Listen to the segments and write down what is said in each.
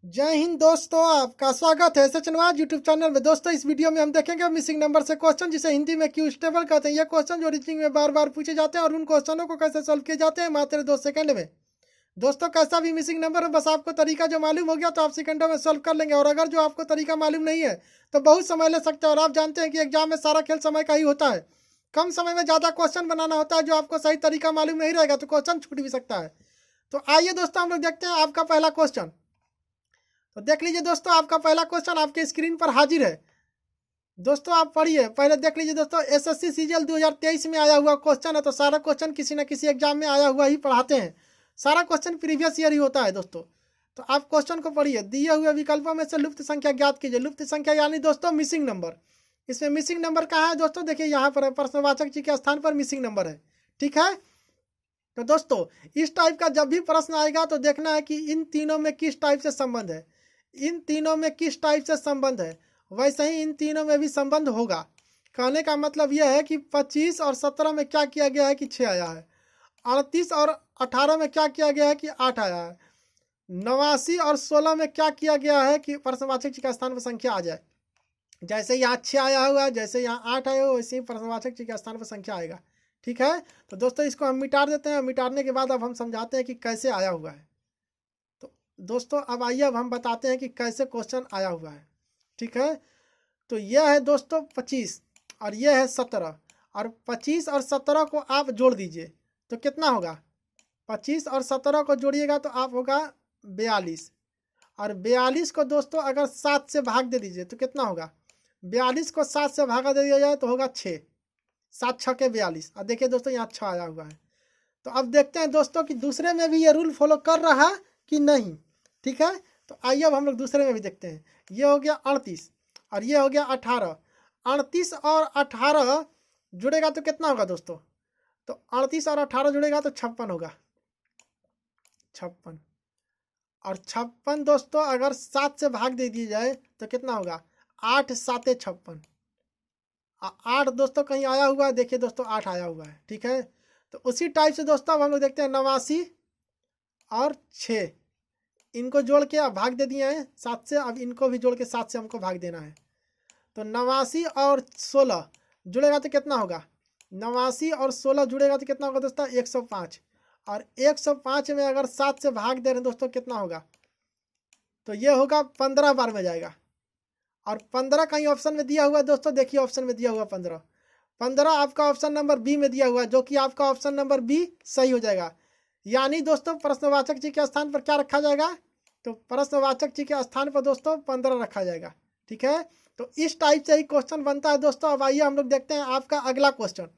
जय हिंद दोस्तों, आपका स्वागत है सचनवाज यूट्यूब चैनल में। दोस्तों, इस वीडियो में हम देखेंगे मिसिंग नंबर से क्वेश्चन, जिसे हिंदी में क्यू स्टेबल कहते हैं। ये क्वेश्चन जो रीजनिंग में बार बार पूछे जाते हैं और उन क्वेश्चनों को कैसे सॉल्व किए जाते हैं मात्र 2 सेकंड में। दोस्तों, कैसा भी मिसिंग नंबर है, बस आपको तरीका जो मालूम हो गया तो आप सेकंडों में सॉल्व कर लेंगे। और अगर जो आपको तरीका मालूम नहीं है तो बहुत समय ले सकते हैं। और आप जानते हैं कि एग्जाम में सारा खेल समय का ही होता है। कम समय में ज़्यादा क्वेश्चन बनाना होता है। जो आपको सही तरीका मालूम नहीं रहेगा तो क्वेश्चन छूट भी सकता है। तो आइए दोस्तों, हम लोग देखते हैं आपका पहला क्वेश्चन। तो देख लीजिए दोस्तों, आपका पहला क्वेश्चन आपके स्क्रीन पर हाजिर है। दोस्तों, आप पढ़िए, पहले देख लीजिए दोस्तों। एसएससी सीजीएल 2023 में आया हुआ क्वेश्चन है। तो सारा क्वेश्चन किसी न किसी एग्जाम में आया हुआ ही पढ़ाते हैं। सारा क्वेश्चन प्रीवियस ईयर ही होता है दोस्तों। तो आप क्वेश्चन को पढ़िए। दिए हुए विकल्पों में से लुप्त संख्या ज्ञात कीजिए। लुप्त संख्या यानी दोस्तों मिसिंग नंबर। इसमें मिसिंग नंबर कहाँ है दोस्तों? देखिए यहाँ पर है, प्रश्नवाचक जी के स्थान पर मिसिंग नंबर है। ठीक है। तो दोस्तों, इस टाइप का जब भी प्रश्न आएगा तो देखना है कि इन तीनों में किस टाइप से संबंध है। इन तीनों में किस टाइप से संबंध है, वैसे ही इन तीनों में भी संबंध होगा। कहने का मतलब यह है कि 25 और 17 में क्या किया गया है कि 6 आया है। 38 और 18 में क्या किया गया है कि 8 आया है। 89 और 16 में क्या किया गया है कि प्रश्नवाचक जी का स्थान पर संख्या आ जाए। जैसे यहाँ 6 आया हुआ है, जैसे यहाँ 8 आया हुआ, वैसे ही प्रश्नवाचक जी के स्थान पर संख्या आएगा। ठीक है। तो दोस्तों, इसको हम मिटा देते हैं। मिटाने के बाद अब हम समझाते हैं कि कैसे आया हुआ है। तो दोस्तों, अब आइए, अब हम बताते हैं कि कैसे क्वेश्चन आया हुआ है। ठीक है। तो यह है दोस्तों 25 और यह है 17। और 25 और 17 को आप जोड़ दीजिए तो कितना होगा? 25 और 17 को जोड़िएगा तो आप होगा 42। और 42 को दोस्तों अगर 7 से भाग दे दीजिए तो कितना होगा? 42 को 7 से भागा दे दिया जाए तो होगा 6। 7 6 के 42। और देखिए दोस्तों, यहाँ 6 आया हुआ है। तो अब देखते हैं दोस्तों कि दूसरे में भी ये रूल फॉलो कर रहा है कि नहीं। ठीक है। तो आइए अब हम लोग दूसरे में भी देखते हैं। ये हो गया 38 और ये हो गया 18। 38 और 18 जुड़ेगा तो कितना होगा दोस्तों? तो 38 और 18 जुड़ेगा तो 56 होगा। 56 और 56 दोस्तों अगर 7 से भाग दे दिया जाए तो कितना होगा? 8 7 56। 8 दोस्तों कहीं आया हुआ है, देखिए दोस्तों 8 आया हुआ है। ठीक है। तो उसी टाइप से दोस्तों अब हम लोग देखते हैं 89 और 6। इनको जोड़ के अब भाग दे दिए हैं 7 से। अब इनको भी जोड़ के 7 से हमको भाग देना है। तो 89 और 16 जुड़ेगा तो कितना होगा? 89 और 16 जुड़ेगा तो कितना होगा दोस्तों? 105। और 105 में अगर 7 से भाग दे रहे हैं दोस्तों कितना होगा? तो ये होगा 15 बार में जाएगा। और 15 कहीं ऑप्शन में दिया हुआ है दोस्तों, देखिए ऑप्शन में दिया हुआ 15। 15 आपका ऑप्शन नंबर बी में दिया हुआ है, जो कि आपका ऑप्शन नंबर बी सही हो जाएगा। यानी दोस्तों प्रश्नवाचक जी के स्थान पर क्या रखा जाएगा? तो प्रश्नवाचक जी के स्थान पर दोस्तों 15 रखा जाएगा। ठीक है। तो इस टाइप से ही क्वेश्चन बनता है दोस्तों। अब आइए हम लोग देखते हैं आपका अगला क्वेश्चन।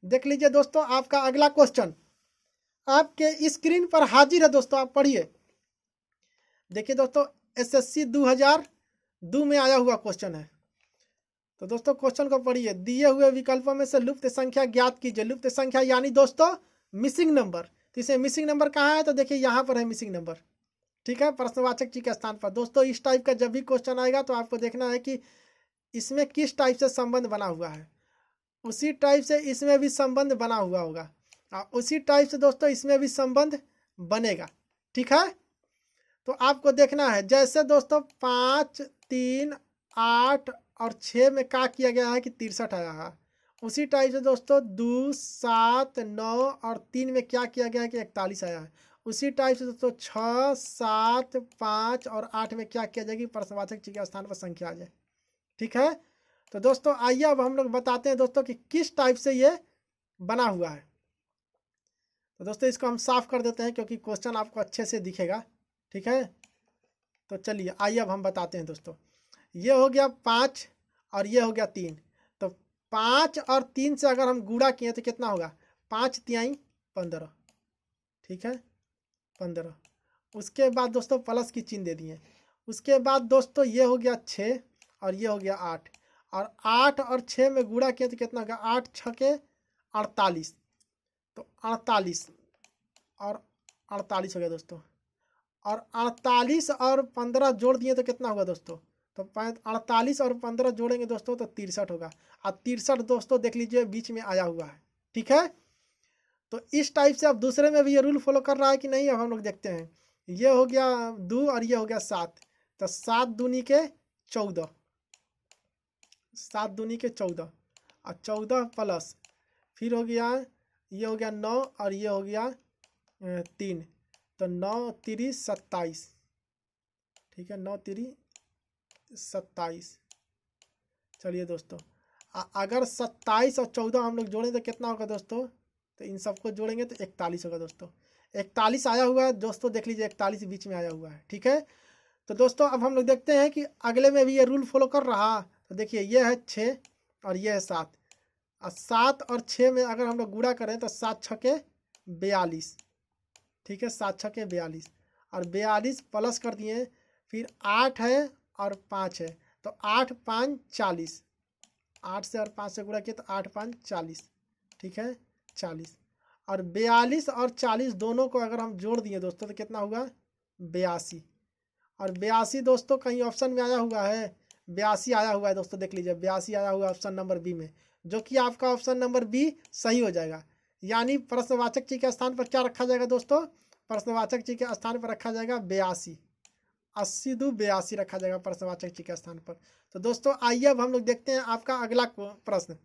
देख लीजिए दोस्तों, आपका अगला क्वेश्चन आपके स्क्रीन पर हाजिर है दोस्तों। आप पढ़िए। देखिए दोस्तों, एसएससी 2002 में आया हुआ क्वेश्चन है। तो दोस्तों क्वेश्चन को पढ़िए। दिए हुए विकल्पों में से लुप्त संख्या ज्ञात कीजिए। लुप्त संख्या यानी दोस्तों मिसिंग नंबर। तो इसे मिसिंग नंबर कहाँ है? तो देखिए यहाँ पर है मिसिंग नंबर। ठीक है, प्रश्नवाचक जी के स्थान पर। दोस्तों, इस टाइप का जब भी क्वेश्चन आएगा तो आपको देखना है कि इसमें किस टाइप से संबंध बना हुआ है। उसी टाइप से इसमें भी संबंध बना हुआ होगा और उसी टाइप से दोस्तों इसमें भी संबंध बनेगा। ठीक है। तो आपको देखना है, जैसे दोस्तों 5 3 8 और 6 में क्या किया गया है कि 63 आया है। उसी टाइप से दोस्तों 2 7 9 और 3 में क्या किया गया है कि 41 आया है। उसी टाइप से दोस्तों 6 7 5 और 8 में क्या किया जाएगी? प्रश्नवाचक जी के स्थान पर संख्या आ जाए। ठीक है। तो दोस्तों आइए अब हम लोग बताते हैं दोस्तों कि किस टाइप से ये बना हुआ है। तो दोस्तों इसको हम साफ कर देते हैं क्योंकि क्वेश्चन आपको अच्छे से दिखेगा। ठीक है। तो चलिए आइए अब हम बताते हैं दोस्तों। ये हो गया 5 और ये हो गया 3। तो 5 और 3 से अगर हम गुणा किए तो कितना होगा? 5 तिहाई 15। ठीक है, 15। उसके बाद दोस्तों प्लस की चिन्ह दे दिए। उसके बाद दोस्तों ये हो गया 6 और ये हो गया 8। और 8 और 6 में गुणा किए तो कितना होगा? 8 6 के 48। तो 48 और 48 हो गया दोस्तों। और 48 और 15 जोड़ दिए तो कितना होगा दोस्तों? तो 48 और 15 जोड़ेंगे दोस्तों तो 63 होगा। और 63 दोस्तों देख लीजिए बीच में आया हुआ है। ठीक है। तो इस टाइप से अब दूसरे में भी ये रूल फॉलो कर रहा है कि नहीं, अब हम लोग देखते हैं। ये हो गया 2 और ये हो गया 7। तो 7 दूनी के 14, 7 दूनी के 14 और 14 प्लस फिर हो गया, ये हो गया 9 और ये हो गया 3, तो 9 3 27, ठीक है, 9 3 27। चलिए दोस्तों, अगर 27 और 14 हम लोग जोड़ें तो कितना होगा दोस्तों, तो इन सबको जोड़ेंगे तो 41 होगा दोस्तों। 41 आया हुआ है दोस्तों, देख लीजिए 41 बीच में आया हुआ है, ठीक है। तो दोस्तों अब हम लोग देखते हैं कि अगले में भी ये रूल फॉलो कर रहा। तो देखिए ये है 6 और ये है 7, और 7 और 6 में अगर हम लोग गुणा करें तो 7 छके 42, ठीक है, 7 छके 42 और 42 प्लस कर दिए, फिर 8 है और 5 है, तो 8 5 40, 8 से और 5 से गुणा किया तो 8 5 40, ठीक है 40, और 42 और 40 दोनों को अगर हम जोड़ दिए दोस्तों तो कितना हुआ 82, और 82 दोस्तों कहीं ऑप्शन में आया हुआ है, 82 आया हुआ है दोस्तों, देख लीजिए 82 आया हुआ है ऑप्शन नंबर बी में, जो कि आपका ऑप्शन नंबर बी सही हो जाएगा। यानी प्रश्नवाचक चिन्ह के स्थान पर क्या रखा जाएगा दोस्तों, प्रश्नवाचक चिन्ह के स्थान पर रखा जाएगा 82, 80 2 82 रखा जाएगा प्रश्नवाचक चिन्ह के स्थान पर। तो दोस्तों आइए अब हम लोग देखते हैं आपका अगला प्रश्न।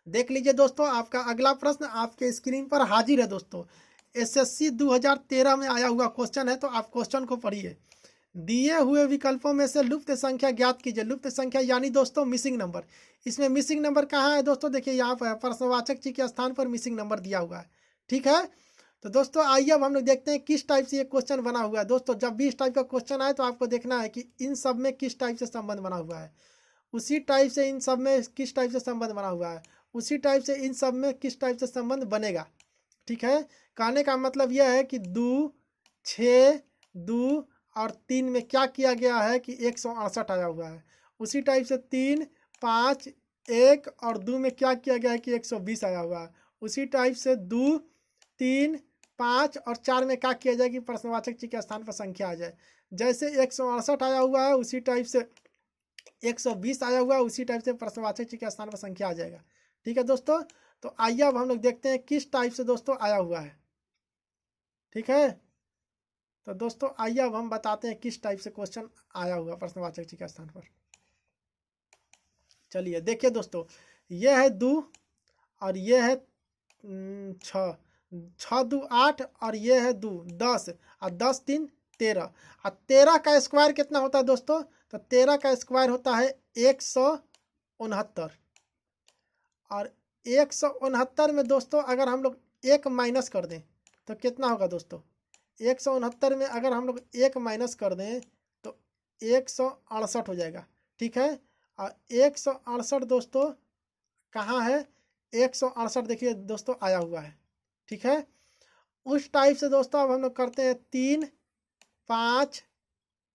देख लीजिए दोस्तों, आपका अगला प्रश्न आपके स्क्रीन पर हाजिर है दोस्तों। एसएससी 2013 में आया हुआ क्वेश्चन है, तो आप क्वेश्चन को पढ़िए। दिए हुए विकल्पों में से लुप्त संख्या ज्ञात कीजिए। लुप्त संख्या यानी दोस्तों मिसिंग नंबर। इसमें मिसिंग नंबर कहाँ है दोस्तों, देखिए यहाँ पर प्रश्नवाचक चिन्ह के स्थान पर मिसिंग नंबर दिया हुआ है, ठीक है। तो दोस्तों आइए अब हम लोग देखते हैं किस टाइप से ये क्वेश्चन बना हुआ है। दोस्तों जब भी इस टाइप का क्वेश्चन आए तो आपको देखना है कि इन सब में किस टाइप से संबंध बना हुआ है, उसी टाइप से इन सब में किस टाइप से संबंध बना हुआ है, उसी टाइप से इन सब में किस टाइप से संबंध बनेगा, ठीक है। कहने का मतलब यह है कि 2 6 2 और 3 में क्या किया गया है कि 168 आया हुआ है, उसी टाइप से 3 5 1 और 2 में क्या किया गया है कि 120 आया हुआ है, उसी टाइप से 2 3 5 और 4 में क्या किया जाए कि प्रश्नवाचक चिन्ह के स्थान पर संख्या आ जाए। जैसे 168 आया हुआ है उसी टाइप से 120 आया हुआ है, उसी टाइप से प्रश्नवाचक चिन्ह के स्थान पर संख्या आ जाएगा, ठीक है दोस्तों। तो आइए अब हम लोग देखते हैं किस टाइप से दोस्तों आया हुआ है, ठीक है। तो दोस्तों आइए अब हम बताते हैं किस टाइप से क्वेश्चन आया हुआ प्रश्नवाचक चिन्ह के स्थान पर। चलिए देखिए दोस्तों, ये है 2 और ये है 6, 6 2 8 और ये है 2 10 और 10 3 13, और 13 का स्क्वायर कितना होता है दोस्तों, तो 13 का स्क्वायर होता है 169, और 169 में दोस्तों अगर हम लोग 1 माइनस कर दें तो कितना होगा दोस्तों, 169 में अगर हम लोग 1 माइनस कर दें तो 168 हो जाएगा, ठीक है। और 168 दोस्तों कहाँ है, 168 देखिए दोस्तों आया हुआ है, ठीक है। उस टाइप से दोस्तों अब हम लोग करते हैं 3 5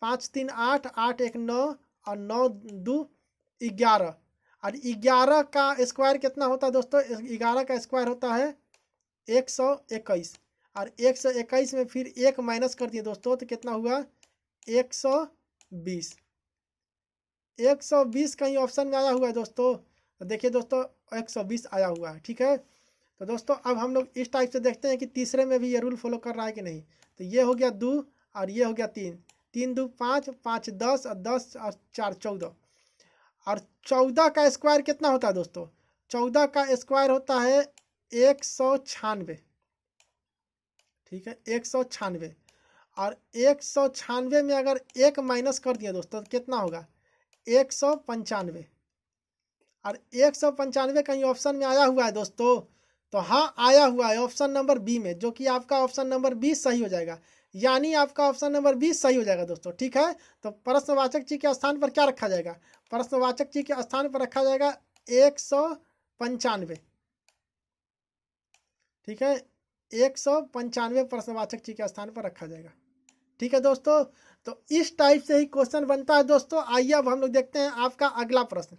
5 3 8 8 1 9 और 9 2 11, और 11 का स्क्वायर कितना होता है दोस्तों, 11 का स्क्वायर होता है 121, और 121 में फिर 1 माइनस कर दिए दोस्तों तो कितना हुआ 120, 120 कहीं ऑप्शन में आया हुआ है दोस्तों, तो देखिए दोस्तों 120 आया हुआ है, ठीक है। तो दोस्तों अब हम लोग इस टाइप से देखते हैं कि तीसरे में भी ये रूल फॉलो कर रहा है कि नहीं। तो ये हो गया 2 और ये हो गया 3, 3 2 5 5 10 और 10 और 4 14, और 14 का स्क्वायर कितना होता है दोस्तों, 14 का स्क्वायर होता है 196, ठीक है 196, और 196 में अगर 1 माइनस कर दिया दोस्तों तो कितना होगा 195, और 195 कहीं ऑप्शन में आया हुआ है दोस्तों, तो हाँ आया हुआ है ऑप्शन नंबर बी में, जो कि आपका ऑप्शन नंबर बी सही हो जाएगा। यानी आपका ऑप्शन नंबर बी सही हो जाएगा दोस्तों, ठीक है। तो प्रश्नवाचक चिन्ह के स्थान पर क्या रखा जाएगा, प्रश्नवाचक चिन्ह के स्थान पर रखा जाएगा 195, ठीक है 195 प्रश्नवाचक चिन्ह के स्थान पर रखा जाएगा, ठीक है दोस्तों। तो इस टाइप से ही क्वेश्चन बनता है दोस्तों। आइए अब हम लोग देखते हैं आपका अगला प्रश्न।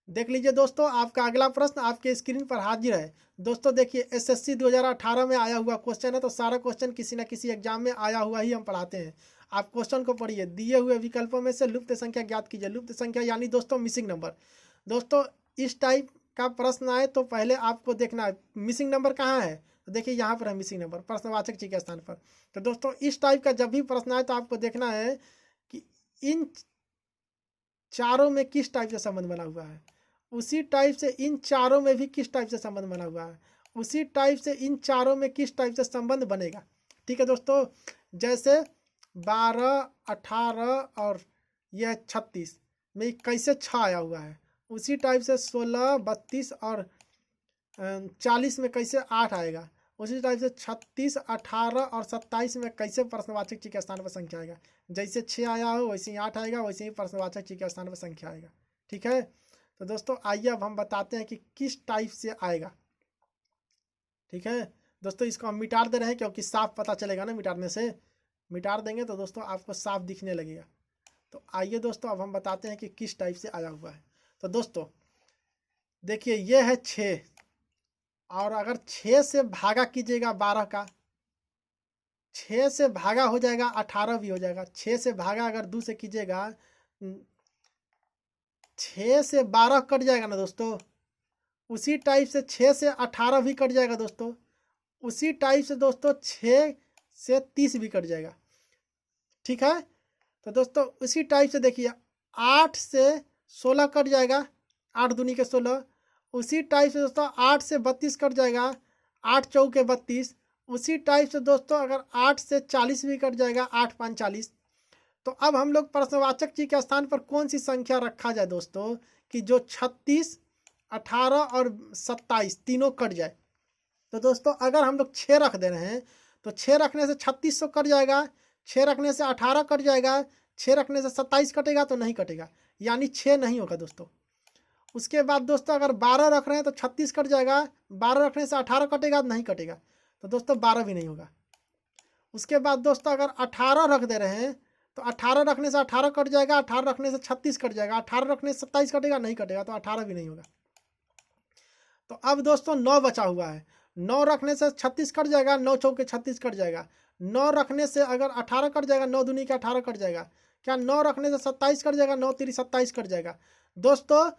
देख लीजिए दोस्तों, आपका अगला प्रश्न आपके स्क्रीन पर हाजिर है दोस्तों। देखिए एसएससी 2018 में आया हुआ क्वेश्चन है, तो सारा क्वेश्चन किसी न किसी एग्जाम में आया हुआ ही हम पढ़ाते हैं। आप क्वेश्चन को पढ़िए। दिए हुए विकल्पों में से लुप्त संख्या ज्ञात कीजिए। लुप्त संख्या यानी दोस्तों मिसिंग नंबर। दोस्तों इस टाइप का प्रश्न आए तो पहले आपको देखना है मिसिंग नंबर कहाँ है। तो देखिए यहाँ पर है मिसिंग नंबर, प्रश्नवाचक चिह्न के स्थान पर। तो दोस्तों इस टाइप का जब भी प्रश्न आए तो आपको देखना है कि इन चारों में किस टाइप से संबंध बना हुआ है, उसी टाइप से इन चारों में भी किस टाइप से संबंध बना हुआ है, उसी टाइप से इन चारों में किस टाइप से संबंध बनेगा। ठीक है दोस्तों, जैसे 12, 18 और यह 36 में कैसे 6 आया हुआ है, उसी टाइप से 16, 32 और 40 में कैसे 8 आएगा, उसी टाइप से 36, 18 और 27 में कैसे प्रश्नवाचक चिह्न के स्थान पर संख्या आएगा। जैसे 6 आया हो वैसे ही 8 आएगा, वैसे ही प्रश्नवाचक चिह्न के स्थान पर संख्या आएगा। ठीक है, तो दोस्तों आइए अब हम बताते हैं कि किस टाइप से आएगा। ठीक है दोस्तों, इसको हम मिटा दे रहे हैं क्योंकि साफ पता चलेगा ना, मिटाने से मिटा देंगे तो दोस्तों आपको साफ दिखने लगेगा। तो आइए दोस्तों अब हम बताते हैं कि किस टाइप से आया हुआ है। तो दोस्तों देखिए ये है 6, और अगर 6 से भागा कीजिएगा 12 का, 6 से भागा हो जाएगा 18 भी हो जाएगा। 6 से भागा अगर 2 से कीजिएगा, 6 से 12 कट जाएगा ना दोस्तों, उसी टाइप से 6 से 18 भी कट जाएगा दोस्तों, उसी टाइप से दोस्तों 6 से 30 भी कट जाएगा। ठीक है, तो दोस्तों उसी टाइप से देखिए 8 से 16 कट जाएगा, 8 दूनी के 16। उसी टाइप से दोस्तों 8 से 32 कट जाएगा, 8 चौके 32। उसी टाइप से दोस्तों अगर 8 से 40 भी कट जाएगा, 8 5 40। तो अब हम लोग प्रश्नवाचक चिह्न के स्थान पर कौन सी संख्या रखा जाए दोस्तों कि जो 36, 18 और 27 तीनों कट जाए। तो दोस्तों अगर हम लोग 6 रख दे रहे हैं तो 6 रखने से 3600 कट जाएगा, 6 रखने से 18 कट जाएगा, 6 रखने से 27 कटेगा तो नहीं कटेगा, यानी 6 नहीं होगा दोस्तों। उसके बाद दोस्तों अगर 12 रख रहे हैं तो 36 कट जाएगा, 12 रखने से 18 कटेगा नहीं कटेगा, तो दोस्तों 12 भी नहीं होगा। उसके बाद दोस्तों अगर 18 रख दे रहे हैं तो 18 रखने से 18 कट जाएगा, 18 रखने से 36 कट जाएगा, 18 रखने से 27 कटेगा नहीं कटेगा, तो 18 भी नहीं होगा। तो अब दोस्तों 9 बचा हुआ है, 9 रखने से 36 कट जाएगा, 9 चौके 36 कट जाएगा। 9 रखने से अगर 18 कट जाएगा, 9 दूनी के 18 कट जाएगा। क्या 9 रखने से 27 कट जाएगा, 9 3 27 कट जाएगा। दोस्तों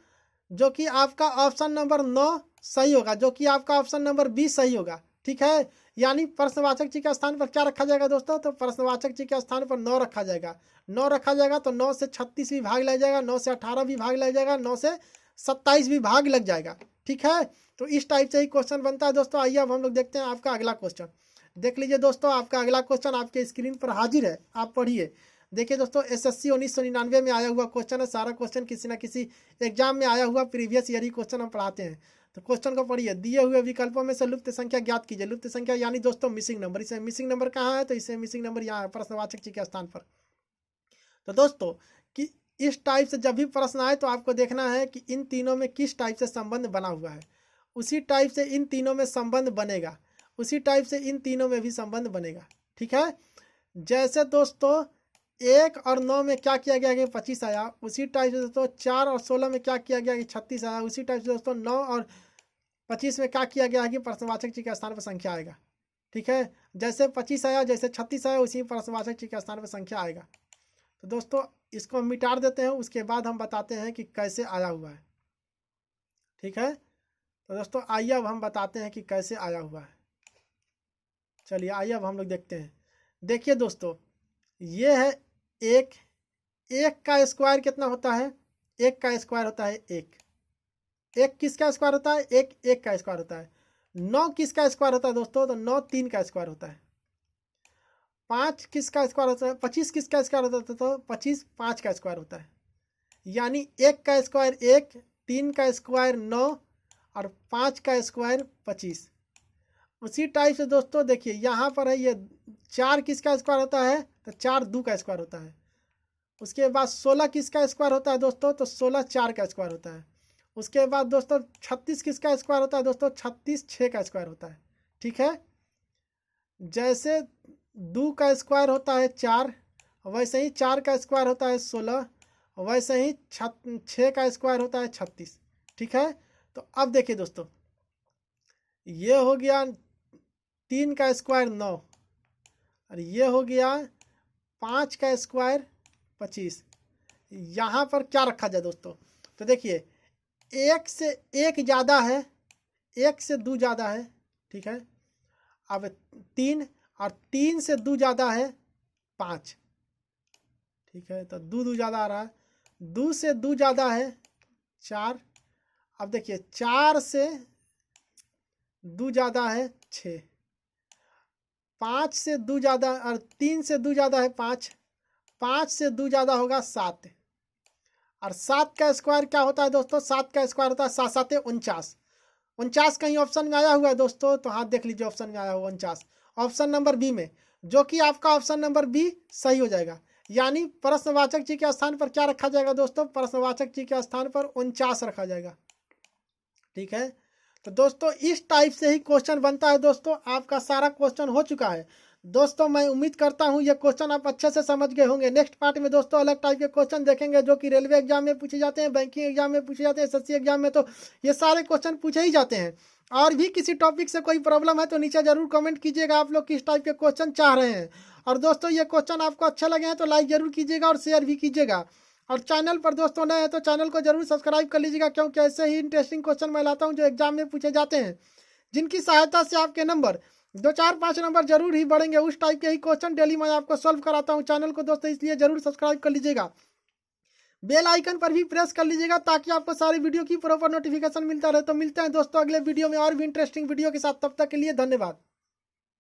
जो कि आपका ऑप्शन नंबर 9 सही होगा, जो कि आपका ऑप्शन नंबर 20 सही होगा। ठीक है, यानी प्रश्नवाचक चिह्न के स्थान पर क्या रखा जाएगा दोस्तों, तो प्रश्नवाचक चिह्न के स्थान पर 9 रखा जाएगा। 9 रखा जाएगा तो 9 से 36 भी भाग लग जाएगा, 9 से 18 भी भाग लग जाएगा, 9 से 27 भी भाग लग जाएगा। ठीक है, तो इस टाइप से ही क्वेश्चन बनता है दोस्तों। आइए अब हम लोग देखते हैं आपका अगला क्वेश्चन। देख लीजिए दोस्तों, आपका अगला क्वेश्चन आपके स्क्रीन पर हाजिर है, आप पढ़िए। देखिए दोस्तों SSC 1999 में आया हुआ क्वेश्चन है, सारा क्वेश्चन किसी ना किसी एग्जाम में आया हुआ प्रीवियस ईयर ही क्वेश्चन हम पढ़ाते हैं। तो क्वेश्चन को पढ़िए। दिए हुए विकल्पों में से लुप्त संख्या ज्ञात कीजिए। लुप्त संख्या यानी दोस्तों मिसिंग नंबर, इसे मिसिंग नंबर कहाँ है, तो इसे मिसिंग नंबर यहाँ है प्रश्नवाचक चिह्न के स्थान पर। तो दोस्तों कि इस टाइप से जब भी प्रश्न आए तो आपको देखना है कि इन तीनों में किस टाइप से संबंध बना हुआ है, उसी टाइप से इन तीनों में संबंध बनेगा, उसी टाइप से इन तीनों में भी संबंध बनेगा। ठीक है, जैसे दोस्तों 1 और 9 में क्या किया गया कि 25 आया, उसी टाइप से दोस्तों 4 और 16 में क्या किया गया कि 36 आया, उसी टाइप से दोस्तों 9 और 25 में क्या किया गया है कि प्रश्नवाचक चिह्न के स्थान पर संख्या आएगा। ठीक है, जैसे 25 आया, जैसे 36 आया, उसी प्रश्नवाचक चिह्न के स्थान पर संख्या आएगा। तो दोस्तों इसको हम मिटा देते हैं, उसके बाद हम बताते हैं कि कैसे आया हुआ है। ठीक है, तो दोस्तों आइए अब हम बताते हैं कि कैसे आया हुआ है। चलिए आइए अब हम लोग देखते हैं। देखिए दोस्तों ये है 1, 1 का स्क्वायर कितना होता है, 1 का स्क्वायर होता है 1। 1 किसका स्क्वायर होता है, 1 का स्क्वायर होता है। 9 किसका स्क्वायर होता है दोस्तों, तो 9 3 का स्क्वायर होता है। 5 किसका स्क्वायर होता है, 25 किसका स्क्वायर होता है, तो 25 5 का स्क्वायर होता है। यानी 1 का स्क्वायर 1, 3 का स्क्वायर 9 और 5 का स्क्वायर 25। उसी टाइप से दोस्तों देखिए यहाँ पर है ये 4 किसका स्क्वायर होता है, तो 4 2 का स्क्वायर होता है। उसके बाद 16 किसका स्क्वायर होता है दोस्तों, तो 16 4 का स्क्वायर होता है। उसके बाद दोस्तों 36 किसका स्क्वायर होता है दोस्तों, 36 6 का स्क्वायर होता है। ठीक है, जैसे 2 का स्क्वायर होता है 4, वैसे ही 4 का स्क्वायर होता है 16, वैसे ही 6 का स्क्वायर होता है 36। ठीक है, तो अब देखिए दोस्तों ये हो गया 3 का स्क्वायर 9 और ये हो गया 5 का स्क्वायर 25। यहाँ पर क्या रखा जाए दोस्तों, तो देखिए 1 से 1 ज़्यादा है, 1 से 2 ज़्यादा है। ठीक है, अब 3 और 3 से 2 ज़्यादा है 5, ठीक है, तो 2 ज़्यादा आ रहा है, 2 से 2 ज़्यादा है 4। अब देखिए 4 से 2 ज़्यादा है 6, 5 से 2 ज़्यादा और 3 से 2 ज़्यादा है 5, 5 से 2 ज़्यादा होगा 7, और 7 का स्क्वायर क्या होता है दोस्तों? 7 का स्क्वायर होता है 7 7 49। 49 कहीं ऑप्शन में आया हुआ है दोस्तों? तो हाथ देख लीजिए, ऑप्शन में आया हुआ 49, ऑप्शन नंबर बी में, जो कि आपका ऑप्शन नंबर बी सही हो जाएगा। यानी प्रश्नवाचक जी के स्थान पर क्या रखा जाएगा दोस्तों? प्रश्नवाचक जी के स्थान पर 49 रखा जाएगा, ठीक है। तो दोस्तों इस टाइप से ही क्वेश्चन बनता है दोस्तों। आपका सारा क्वेश्चन हो चुका है दोस्तों। मैं उम्मीद करता हूं ये क्वेश्चन आप अच्छे से समझ गए होंगे। नेक्स्ट पार्ट में दोस्तों अलग टाइप के क्वेश्चन देखेंगे जो कि रेलवे एग्जाम में पूछे जाते हैं, बैंकिंग एग्जाम में पूछे जाते हैं, एसएससी एग्जाम में तो ये सारे क्वेश्चन पूछे ही जाते हैं। और भी किसी टॉपिक से कोई प्रॉब्लम है तो नीचे जरूर कमेंट कीजिएगा आप लोग किस टाइप के क्वेश्चन चाह रहे हैं। और दोस्तों ये क्वेश्चन आपको अच्छा लगे हैं तो लाइक जरूर कीजिएगा और शेयर भी कीजिएगा। और चैनल पर दोस्तों नए हैं तो चैनल को जरूर सब्सक्राइब कर लीजिएगा, क्योंकि ऐसे ही इंटरेस्टिंग क्वेश्चन मैं लाता हूं जो एग्जाम में पूछे जाते हैं, जिनकी सहायता से आपके नंबर 2 4 5 नंबर जरूर ही बढ़ेंगे। उस टाइप के ही क्वेश्चन डेली मैं आपको सॉल्व कराता हूं। चैनल को दोस्तों इसलिए जरूर सब्सक्राइब कर लीजिएगा, बेल आइकन पर भी प्रेस कर लीजिएगा ताकि आपको सारी वीडियो की प्रॉपर नोटिफिकेशन मिलता रहे। तो मिलते हैं दोस्तों अगले वीडियो में और भी इंटरेस्टिंग वीडियो के साथ, तब तक के लिए धन्यवाद।